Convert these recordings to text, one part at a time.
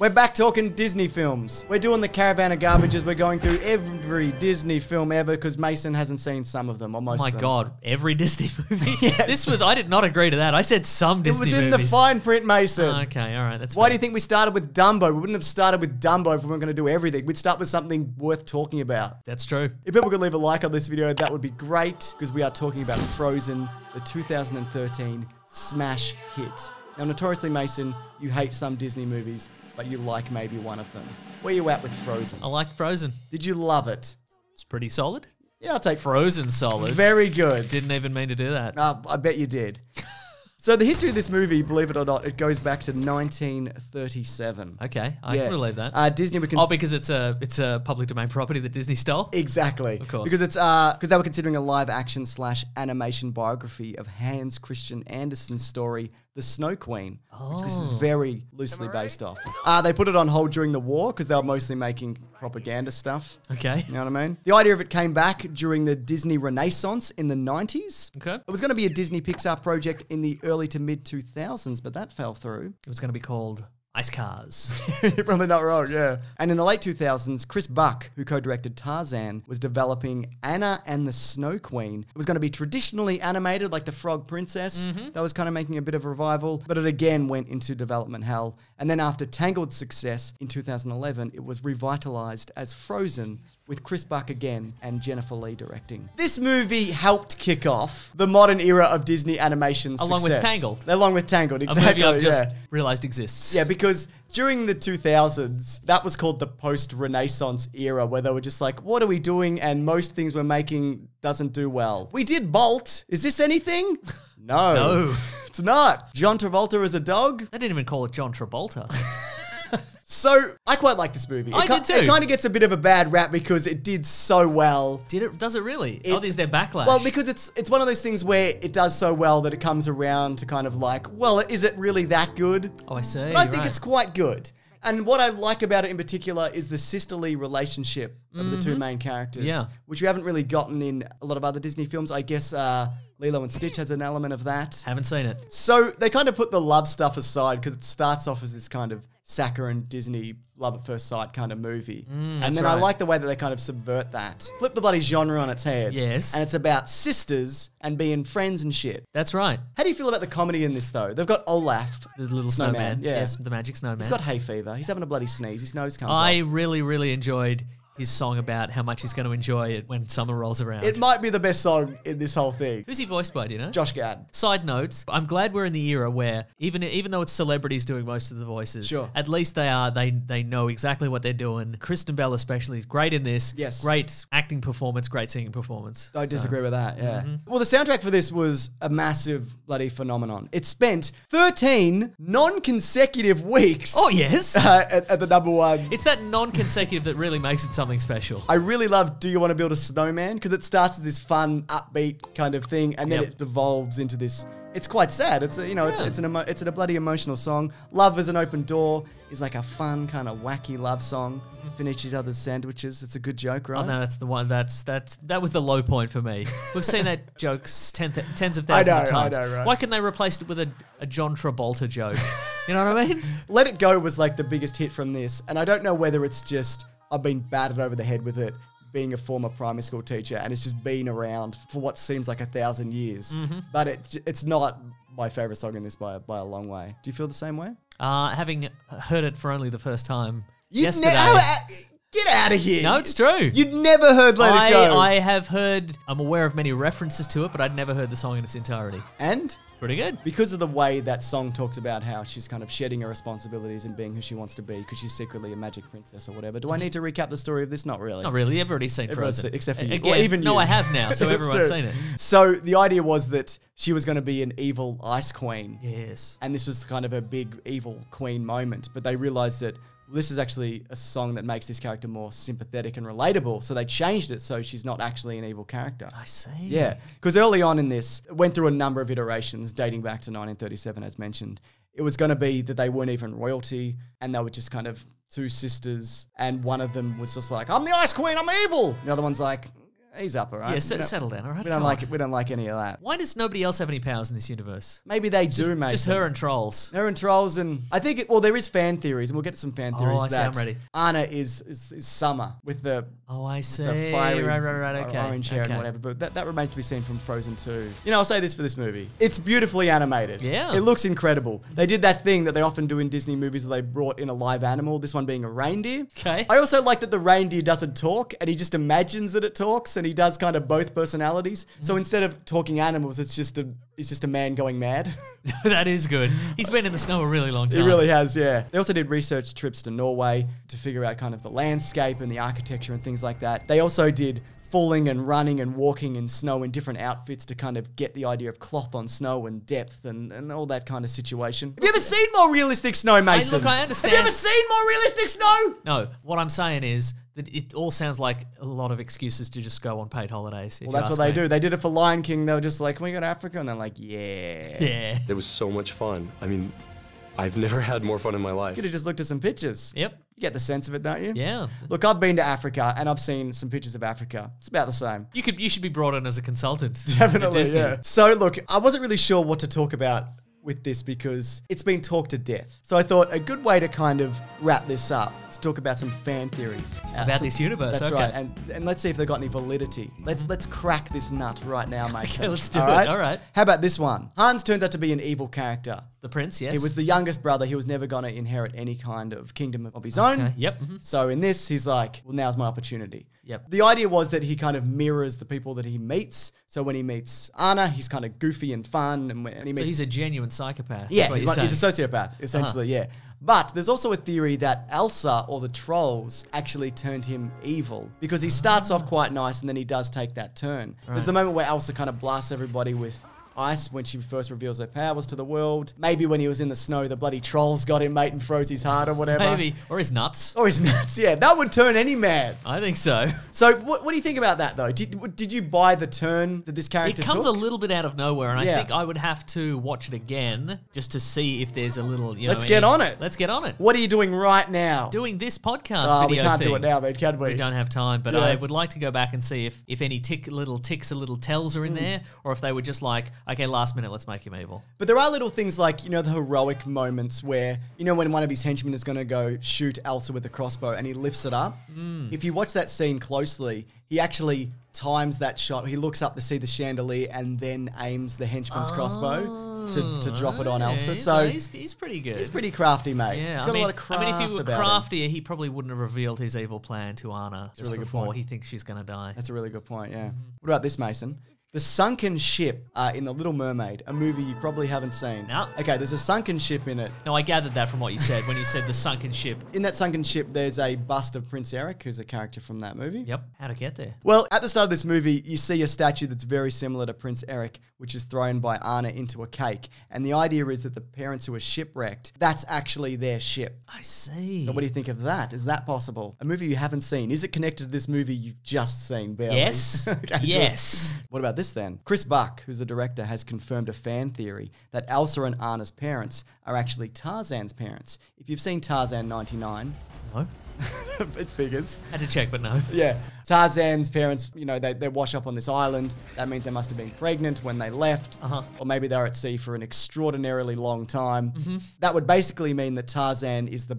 We're back talking Disney films. We're doing the Caravan of Garbages. We're going through every Disney film ever because Mason hasn't seen some of them or most of them. My God, every Disney movie? Yes. I did not agree to that. I said some Disney movies. It was in the fine print, Mason. Okay, all right, that's Why fair. do you think we started with Dumbo? We wouldn't have started with Dumbo if we weren't going to do everything. We'd start with something worth talking about. That's true. If people could leave a like on this video, that would be great because we are talking about Frozen, the 2013 smash hit. Now, notoriously, Mason, you hate some Disney movies, but you like maybe one of them. Where you at with Frozen? I like Frozen. Did you love it? It's pretty solid. Yeah, I'll take Frozen solid. Very good. Didn't even mean to do that. I bet you did. So the history of this movie, believe it or not, it goes back to 1937. Okay, I can believe that. Disney were because it's a public domain property that Disney stole? Exactly. Of course. Because they were considering a live action / animation biography of Hans Christian Andersen's story, The Snow Queen, which this is very loosely based off. They put it on hold during the war because they were mostly making propaganda stuff. Okay. You know what I mean? The idea of it came back during the Disney Renaissance in the 90s. Okay. It was going to be a Disney Pixar project in the early to mid 2000s, but that fell through. It was going to be called Ice Cars. You're probably not wrong, yeah. And in the late 2000s, Chris Buck, who co-directed Tarzan, was developing Anna and the Snow Queen. It was going to be traditionally animated like the Frog Princess. That was kind of making a bit of a revival, but it again went into development hell. And then after Tangled's success in 2011, it was revitalized as Frozen with Chris Buck again and Jennifer Lee directing. This movie helped kick off the modern era of Disney animation success. Along with Tangled, exactly. A movie I've just realized exists. Yeah, because during the 2000s, that was called the post-Renaissance era, where they were just like, what are we doing? And most things we're making doesn't do well. We did Bolt. Is this anything? No. No. It's not. John Travolta as a dog? They didn't even call it John Travolta. So, I quite like this movie. I did too. It kind of gets a bit of a bad rap because it did so well. Did it? Does it really? Is there backlash? Well, because it's one of those things where it does so well that it comes around to kind of like, well, is it really that good? Oh, I see. But I think it's quite good. And what I like about it in particular is the sisterly relationship of the two main characters. Yeah. Which we haven't really gotten in a lot of other Disney films. I guess Lilo and Stitch has an element of that. Haven't seen it. So they kind of put the love stuff aside because it starts off as this kind of saccharine Disney love at first sight kind of movie. And then I like the way that they kind of subvert that. Flip the bloody genre on its head. Yes. And it's about sisters and being friends and shit. That's right. How do you feel about the comedy in this though? They've got Olaf. The little snowman. Yeah. Yes, the magic snowman. He's got hay fever. He's having a bloody sneeze. His nose comes off. I really, really enjoyed his song about how much he's going to enjoy it when summer rolls around. It might be the best song in this whole thing. Who's he voiced by, do you know? Josh Gad. Side note, I'm glad we're in the era where even though it's celebrities doing most of the voices, Sure. at least they know exactly what they're doing. Kristen Bell especially is great in this. Yes. Great acting performance, great singing performance. I disagree with that, yeah. Well, the soundtrack for this was a massive bloody phenomenon. It spent 13 non-consecutive weeks. Oh, yes. At the number one. It's that non-consecutive that really makes it something special. I really love Do You Want to Build a Snowman? Because it starts as this fun, upbeat kind of thing, and then it devolves into this. It's quite sad. It's it's a bloody emotional song. Love is an Open Door is like a fun kind of wacky love song. Finish each other's sandwiches. It's a good joke, right? Oh no, that's the one. That was the low point for me. We've seen that joke tens of thousands of times. I know, right? Why couldn't they replace it with a John Travolta joke? You know what I mean? Let It Go was like the biggest hit from this, and I don't know whether it's just I've been battered over the head with it, being a former primary school teacher, and it's just been around for what seems like 1,000 years. But it's not my favorite song in this by a long way. Do you feel the same way? Having heard it for only the first time You yesterday. Get out of here. No, it's true. You'd never heard Let It Go. I have heard, I'm aware of many references to it, but I'd never heard the song in its entirety. And? Pretty good. Because of the way that song talks about how she's kind of shedding her responsibilities and being who she wants to be because she's secretly a magic princess or whatever. Do I need to recap the story of this? Not really. Not really. Everybody's seen Frozen. Except for you. Again, Well, even you. No, I have now, so That's everyone's true. seen it. So the idea was that she was going to be an evil ice queen. Yes. And this was kind of a big evil queen moment. But they realized that this is actually a song that makes this character more sympathetic and relatable. So they changed it so she's not actually an evil character. I see. Yeah, because early on in this, it went through a number of iterations dating back to 1937, as mentioned. It was going to be that they weren't even royalty and they were just kind of two sisters. And one of them was just like, I'm the Ice Queen, I'm evil. The other one's like, He's up, all right. Yeah, We don't- settle down, all right? We don't Come like on. it. We don't like any of that. Why does nobody else have any powers in this universe? Maybe they do, mate. Just her and trolls. Her and trolls, and I think there is fan theories, and we'll get to some fan theories. I see, I'm ready. Anna is Summer with the Oh, I see. the fiery right. Okay. orange hair okay. and whatever. But that remains to be seen from Frozen 2. You know, I'll say this for this movie. It's beautifully animated. Yeah. It looks incredible. They did that thing that they often do in Disney movies where they brought in a live animal, this one being a reindeer. Okay. I also like that the reindeer doesn't talk and he just imagines that it talks and he does kind of both personalities. So instead of talking animals, it's just a man going mad. That is good. He's been in the snow a really long time. He really has, yeah. They also did research trips to Norway to figure out kind of the landscape and the architecture and things like that. They also did falling and running and walking in snow in different outfits to kind of get the idea of cloth on snow and depth and all that kind of situation. Have you ever seen more realistic snow, Mason? I understand. Have you ever seen more realistic snow? No, what I'm saying is that it all sounds like a lot of excuses to just go on paid holidays. Well, that's what they do. They did it for Lion King. They were just like, can we go to Africa? And they're like, yeah. Yeah. It was so much fun. I mean, I've never had more fun in my life. Could have just looked at some pictures. Yep. You get the sense of it, don't you? Yeah. Look, I've been to Africa and I've seen some pictures of Africa. It's about the same. You should be brought in as a consultant. at Definitely, Disney. yeah. So look, I wasn't really sure what to talk about with this because it's been talked to death. So I thought a good way to kind of wrap this up is to talk about some fan theories. About this universe, That's okay. right. And let's see if they've got any validity. Let's crack this nut right now, Mason. Okay, let's do All it. right? All right. How about this one? Hans turns out to be an evil character. The prince, yes. He was the youngest brother. He was never going to inherit any kind of kingdom of his own. Okay, yep, mhm. So in this, he's like, well, now's my opportunity. Yep. The idea was that he kind of mirrors the people that he meets. So when he meets Anna, he's kind of goofy and fun. And when he So meets... he's a genuine psychopath. Yeah, that's what he's you're a sociopath, essentially, yeah. But there's also a theory that Elsa or the trolls actually turned him evil because he starts off quite nice and then he does take that turn. There's the moment where Elsa kind of blasts everybody with ice when she first reveals her powers to the world. Maybe when he was in the snow, the bloody trolls got him, mate, and froze his heart or whatever. Maybe. Or his nuts. Or his nuts, yeah. That would turn any man. I think so. So what do you think about that, though? Did you buy the turn that this character It comes took? a little bit out of nowhere, and Yeah. I think I would have to watch it again just to see if there's a little, Let's get on it. Let's get on it. What are you doing right now? Doing this podcast Oh, we video can't thing. do it now, then, can we? We don't have time, but Yeah. I would like to go back and see if any little ticks or little tells are in there, or if they were just like, okay, last minute, let's make him evil. But there are little things like, the heroic moments where, when one of his henchmen is going to go shoot Elsa with a crossbow and he lifts it up. If you watch that scene closely, he actually times that shot. He looks up to see the chandelier and then aims the henchman's crossbow to drop it on Elsa. So he's pretty good. he's pretty crafty, mate. Yeah, He's got a lot of craft if he were about him. craftier, he probably wouldn't have revealed his evil plan to Anna just really good before point. he thinks she's going to die. That's a really good point, yeah. What about this, Mason? The sunken ship in The Little Mermaid, a movie you probably haven't seen. No. Okay, there's a sunken ship in it. No, I gathered that from what you said when you said the sunken ship. In that sunken ship, there's a bust of Prince Eric, who's a character from that movie. Yep. How to get there? Well, at the start of this movie, you see a statue that's very similar to Prince Eric, which is thrown by Anna into a cake. And the idea is that the parents who were shipwrecked, that's actually their ship. I see. So what do you think of that? Is that possible? A movie you haven't seen. Is it connected to this movie you've just seen, barely? Yes. Okay, good. Yes. What about this then? Chris Buck, who's the director, has confirmed a fan theory that Elsa and Anna's parents are actually Tarzan's parents. If you've seen Tarzan 99, No. it figures. Had to check, but no. Yeah. Tarzan's parents, they wash up on this island. That means they must have been pregnant when they left. Uh-huh. Or maybe they were at sea for an extraordinarily long time. That would basically mean that Tarzan is the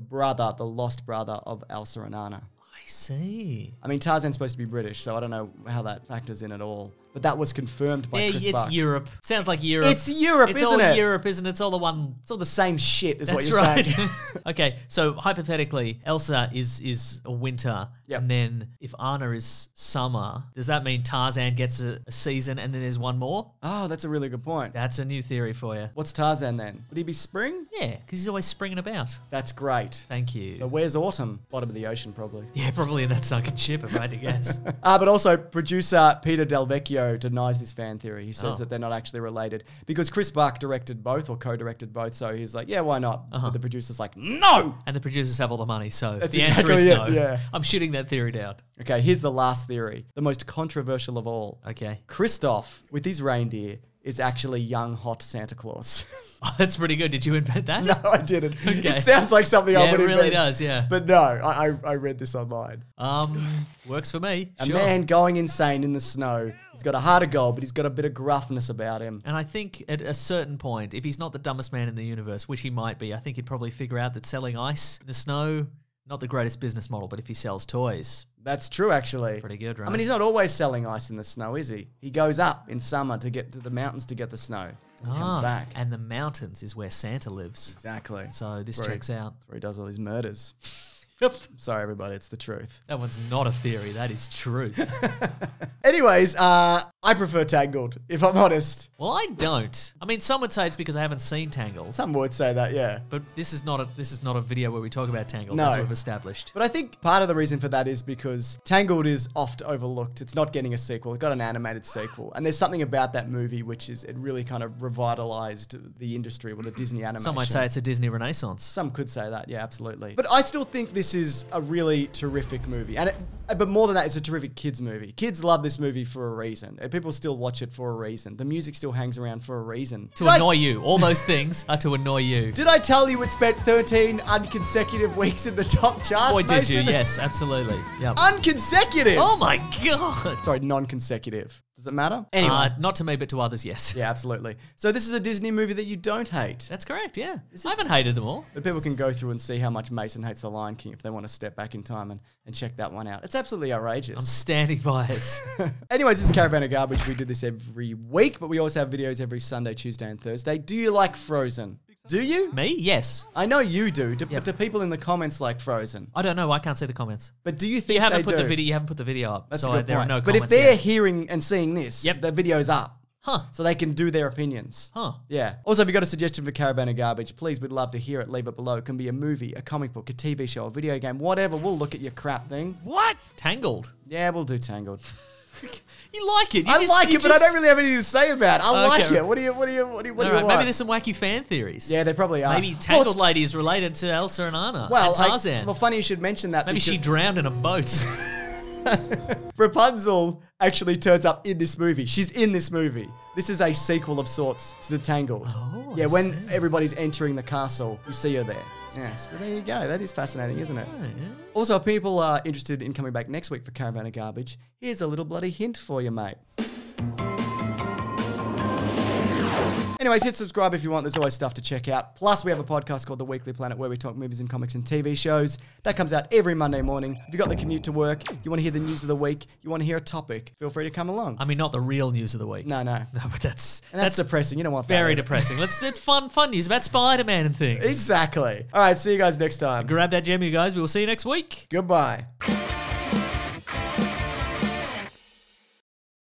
lost brother of Elsa and Anna. I see. I mean, Tarzan's supposed to be British, so I don't know how that factors in at all. But that was confirmed by Chris It's Buck. Europe. Sounds like Europe. It's Europe, It's isn't all it? Europe, isn't it? It's all the one. It's all the same shit, is what That's you're right. saying. Okay, so hypothetically, Elsa is a winter, Yep. and then if Anna is summer, does that mean Tarzan gets a season and then there's one more? Oh, that's a really good point. That's a new theory for you. What's Tarzan then? Would he be spring? Yeah, because he's always springing about. That's great. Thank you. So where's autumn? Bottom of the ocean, probably. Yeah, probably in that sunken ship, if I had to guess. But also, producer Peter Del Vecchio denies this fan theory. He says Oh. that they're not actually related because Chris Buck directed both or co-directed both. So he's like, yeah, why not? But the producer's like, no! And the producers have all the money, so That's the answer is exactly no. it, yeah. I'm shooting that theory down. Okay, here's the last theory, the most controversial of all. Okay. Christoph, with his reindeer, is actually young, hot Santa Claus. Oh, that's pretty good. Did you invent that? No, I didn't. Okay. It sounds like something I Yeah, would it invent. really does, yeah. But no, I read this online. Works for me. A Sure. man going insane in the snow. He's got a heart of gold, but he's got a bit of gruffness about him. And I think at a certain point, if he's not the dumbest man in the universe, which he might be, I think he'd probably figure out that selling ice in the snow, not the greatest business model, but if he sells toys, That's true, actually. pretty good, right? I mean, he's not always selling ice in the snow, is he? He goes up in summer to get to the mountains to get the snow. He comes back. And the mountains is where Santa lives. Exactly. So this That's where checks out. That's where he does all his murders. Yep. Sorry, everybody. It's the truth. That one's not a theory. That is truth. Anyways, I prefer Tangled, if I'm honest. Well, I don't. I mean, some would say it's because I haven't seen Tangled. Some would say that, yeah. But this is not a video where we talk about Tangled, No. as we've established. But I think part of the reason for that is because Tangled is oft overlooked. It's not getting a sequel. It got an animated sequel. And there's something about that movie which is, it really kind of revitalized the industry with the Disney animation. Some might say it's a Disney renaissance. Some could say that, yeah, absolutely. But I still think this is a really terrific movie. But more than that, it's a terrific kids movie. Kids love this movie for a reason. And people still watch it for a reason. The music still hangs around for a reason. To annoy you. All those things are to annoy you. Did I tell you it spent 13 unconsecutive weeks in the top charts? Boy, did you. Mason? Yes, absolutely. Yep. Unconsecutive! Oh my God. Sorry, non-consecutive. Does it matter? Anyway. Not to me, but to others, yes. Yeah, absolutely. So this is a Disney movie that you don't hate. That's correct, yeah. I haven't hated them all. But people can go through and see how much Mason hates The Lion King if they want to step back in time and check that one out. It's absolutely outrageous. I'm standing by it. Anyways, this is Caravan of Garbage. We do this every week, but we also have videos every Sunday, Tuesday, and Thursday. Do you like Frozen? Do you? Me? Yes. I know you do. But do people in the comments like Frozen? I don't know. I can't see the comments. But do you think You haven't they put do? the video. You haven't put the video up. That's so a good there point. are no But if comments they're yet. hearing and seeing this, Yep. the video's up. Huh. So they can do their opinions. Huh. Yeah. Also, if you've got a suggestion for Caravan of Garbage, please, we'd love to hear it. Leave it below. It can be a movie, a comic book, a TV show, a video game, whatever. We'll look at your crap thing. What? Tangled. Yeah, we'll do Tangled. You like it. I like it, but I don't really have anything to say about it. I like Okay. it. What do you All right, want? maybe there's some wacky fan theories. Yeah, they probably are. Maybe Tangled Lady is related to Elsa and Anna and Tarzan. well, funny you should mention that. Maybe she because drowned in a boat. Rapunzel actually turns up in this movie. She's in this movie. This is a sequel of sorts to the Tangled. Oh, yeah, I when see. everybody's entering the castle, you see her there. Yeah, so there you go. That is fascinating, isn't it? Oh, yeah. Also, if people are interested in coming back next week for Caravan of Garbage, here's a little bloody hint for you, mate. Anyways, hit subscribe if you want. There's always stuff to check out. Plus, we have a podcast called The Weekly Planet where we talk movies and comics and TV shows. That comes out every Monday morning. If you've got the commute to work, you want to hear the news of the week, you want to hear a topic, feel free to come along. I mean, not the real news of the week. No. No, but that's depressing. You don't want that. very either. depressing. It's fun news about Spider-Man and things. Exactly. All right, see you guys next time. Grab that gem, you guys. We will see you next week. Goodbye.